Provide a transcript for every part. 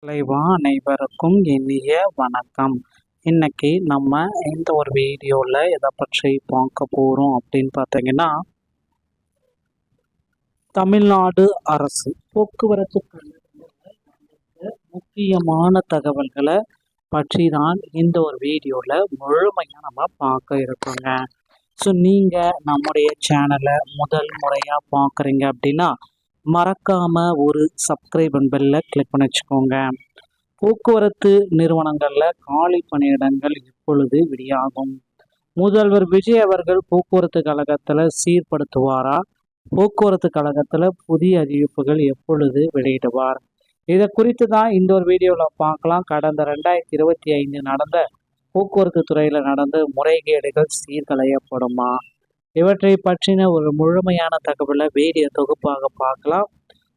தலைவா அனைவருக்கும் இனிய வணக்கம். இன்னைக்கு நம்ம இந்த ஒரு வீடியோவில் எதை பற்றி பார்க்க போகிறோம் அப்படின்னு பார்த்தீங்கன்னா, தமிழ்நாடு அரசு போக்குவரத்து கழகத்துல முக்கியமான தகவல்களை பற்றி தான் இந்த ஒரு வீடியோவில் முழுமையாக நம்ம பார்க்க இருக்கோங்க. ஸோ நீங்கள் நம்முடைய சேனலை முதல் முறையாக பார்க்குறீங்க அப்படின்னா மறக்காமல் ஒரு சப்ஸ்கிரைப் பெல்ல கிளிக் பண்ணி வச்சுக்கோங்க. போக்குவரத்து நிறுவனங்களில் காலி பணியிடங்கள் இப்பொழுது வெளியாகும். முதல்வர் விஜய் அவர்கள் போக்குவரத்து கழகத்தில் சீர்படுத்துவாரா? போக்குவரத்து கழகத்தில் புதிய அறிவிப்புகள் எப்பொழுது வெளியிடுவார்? இதை குறித்து தான் இந்த ஒரு வீடியோவில் பார்க்கலாம். கடந்த 2025 நடந்த போக்குவரத்து துறையில் நடந்த முறைகேடுகள் சீர்களையப்படுமா? இவற்றை பற்றின ஒரு முழுமையான தகவலை வீடியோ தொகுப்பாக பார்க்கலாம்.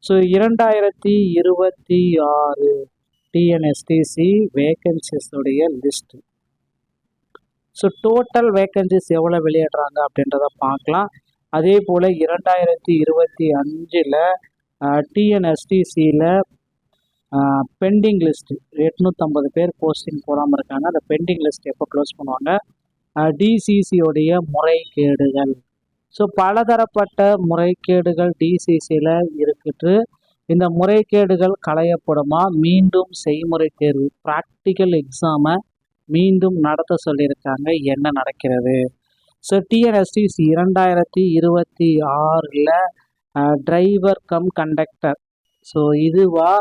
ஸோ 2026 டிஎன்எஸ்டிசி வேகன்சிஸுடைய லிஸ்ட். ஸோ டோட்டல் வேகன்சிஸ் எவ்வளோ வெளியிடுறாங்க அப்படின்றத பார்க்கலாம். அதே போல் 2025 டிஎன்எஸ்டிசியில் பெண்டிங் லிஸ்ட் 850 பேர் போஸ்டிங் போடாமல் இருக்காங்க. அந்த பெண்டிங் லிஸ்ட் எப்போ க்ளோஸ் பண்ணுவாங்க? டிசிசியோடைய முறைகேடுகள். ஸோ பலதரப்பட்ட முறைகேடுகள் டிசிசியில் இருக்குது. இந்த முறைகேடுகள் களையப்படுமா? மீண்டும் செய்முறை தேர்வு ப்ராக்டிக்கல் எக்ஸாமை மீண்டும் நடத்த சொல்லியிருக்காங்க. என்ன நடக்கிறது? So TNSTC 2026 driver come conductor. So இதுவா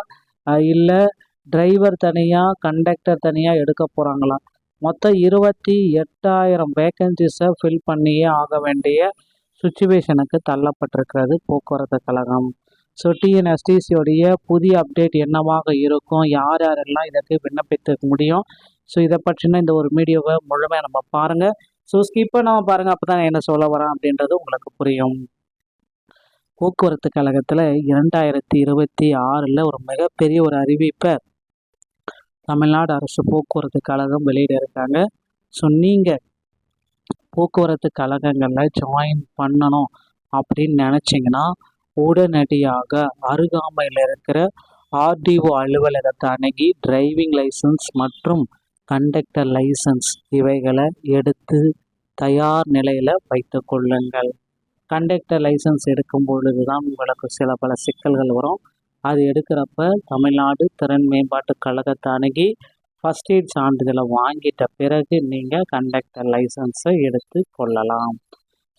இல்லை டிரைவர் தனியாக கண்டக்டர் தனியாக எடுக்க போகிறாங்களா? மொத்தம் 28,000 வேக்கன்சிஸை ஃபில் பண்ணியே ஆக வேண்டிய சுச்சுவேஷனுக்கு தள்ளப்பட்டிருக்கிறது போக்குவரத்து கழகம். ஸோ டிஎன்எஸ்டிசியோடைய புதிய அப்டேட் என்னவாக இருக்கும்? யார் யாரெல்லாம் இதற்கு விண்ணப்பித்துக்க முடியும்? ஸோ இதை பற்றின இந்த ஒரு வீடியோவை முழுமையாக நம்ம பாருங்கள். ஸோ ஸ்கிப் பண்ணாமல் பாருங்கள், அப்போ தான் என்ன சொல்ல வரேன் அப்படின்றது உங்களுக்கு புரியும். போக்குவரத்து கழகத்தில் 2026 ஒரு மிகப்பெரிய ஒரு அறிவிப்பை தமிழ்நாடு அரசு போக்குவரத்து கழகம் வெளியிட இருக்காங்க. ஸோ நீங்கள் போக்குவரத்து கழகங்களில் ஜாயின் பண்ணணும் அப்படின்னு நினச்சிங்கன்னா உடனடியாக அருகாமையில் இருக்கிற ஆர்டிஓ அலுவலகத்தை அணுகி டிரைவிங் லைசன்ஸ் மற்றும் கண்டக்டர் லைசன்ஸ் இவைகளை எடுத்து தயார் நிலையில் வைத்து கொள்ளுங்கள். கண்டக்டர் லைசன்ஸ் எடுக்கும் பொழுது தான் உங்களுக்கு சில பல சிக்கல்கள் வரும். அது எடுக்கிறப்ப தமிழ்நாடு திறன் மேம்பாட்டு கழகத்தை அணுகி ஃபஸ்ட் எய்ட் சான்றிதழை வாங்கிட்ட பிறகு நீங்கள் கண்டக்டர் லைசன்ஸை எடுத்து கொள்ளலாம்.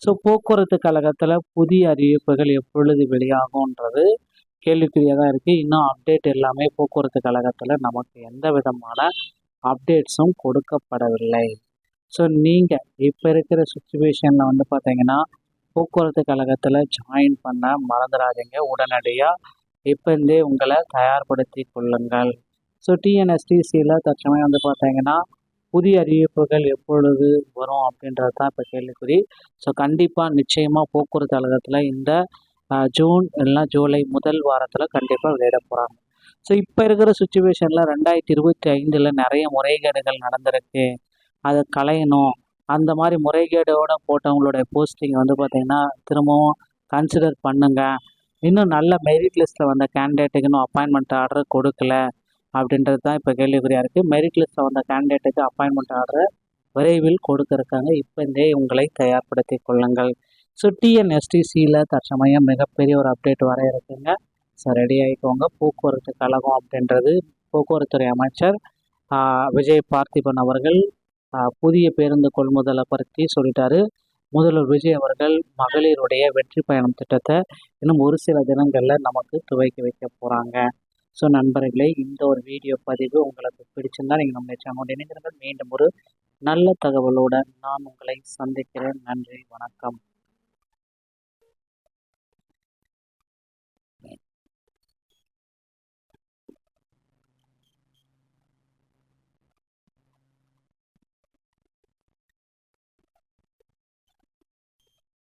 ஸோ போக்குவரத்து கழகத்தில் புதிய அறிவிப்புகள் எப்பொழுது வெளியாகும்ன்றது கேள்விக்குறியாக தான் இருக்குது. இன்னும் அப்டேட் எல்லாமே போக்குவரத்து கழகத்தில் நமக்கு எந்த விதமான அப்டேட்ஸும் கொடுக்கப்படவில்லை. ஸோ நீங்கள் இப்போ இருக்கிற சுச்சுவேஷனில் பார்த்தீங்கன்னா போக்குவரத்து கழகத்தில் ஜாயின் பண்ண மறந்துடாதீங்க. உடனடியாக இப்போந்தே உங்களை தயார்படுத்தி கொள்ளுங்கள். ஸோ டிஎன்எஸ்டிசியில் தற்சமயம் பார்த்தீங்கன்னா புதிய அறிவிப்புகள் எப்பொழுது வரும் அப்படின்றது தான் இப்போ கேள்விக்குறி. ஸோ கண்டிப்பாக நிச்சயமாக போக்குவரத்து கழகத்தில் இந்த ஜூன் இல்லைனா ஜூலை முதல் வாரத்தில் கண்டிப்பாக வெளியிட போகிறாங்க. ஸோ இப்போ இருக்கிற சுச்சுவேஷனில் 2025 நிறைய முறைகேடுகள் நடந்திருக்கு. அதை களையணும். அந்த மாதிரி முறைகேடோடு போட்டவங்களுடைய போஸ்டிங் பார்த்திங்கன்னா திரும்பவும் கன்சிடர் பண்ணுங்கள். இன்னும் நல்ல மெரிட் லிஸ்ட்டில் வந்த கேண்டிடேட்டுக்கு இன்னும் அப்பாயின்மெண்ட் ஆர்டர் கொடுக்கல அப்படின்றது தான் இப்போ கேள்விக்குறியாக இருக்குது. மெரிட் லிஸ்ட்டில் வந்த கேண்டிடேட்டுக்கு அப்பாயின்மெண்ட் ஆர்டர் விரைவில் கொடுக்க இருக்காங்க. இப்போந்தே உங்களை தயார்படுத்தி கொள்ளுங்கள். ஸோ டிஎன்எஸ்டிசியில் தற்சமயம் மிகப்பெரிய ஒரு அப்டேட் வர இருக்குங்க. ஸோ ரெடி ஆகிக்கோங்க. போக்குவரத்து கழகம் அப்படின்றது போக்குவரத்துறை அமைச்சர் விஜய் பார்த்திபன் அவர்கள் புதிய பேருந்து கொள்முதலை பற்றி சொல்லிட்டாரு. முதல்வர் விஜய் அவர்கள் மகளிருடைய வெற்றி பயணம் திட்டத்தை இன்னும் ஒரு சில தினங்களில் நமக்கு துவக்கி வைக்க போகிறாங்க. ஸோ நண்பர்களே, இந்த ஒரு வீடியோ பதிவு உங்களுக்கு பிடிச்சிருந்தால் நீங்கள் நம்ம சேனலோட இணைந்திருங்கள். மீண்டும் ஒரு நல்ல தகவலோடு நான் உங்களை சந்திக்கிறேன். நன்றி, வணக்கம்.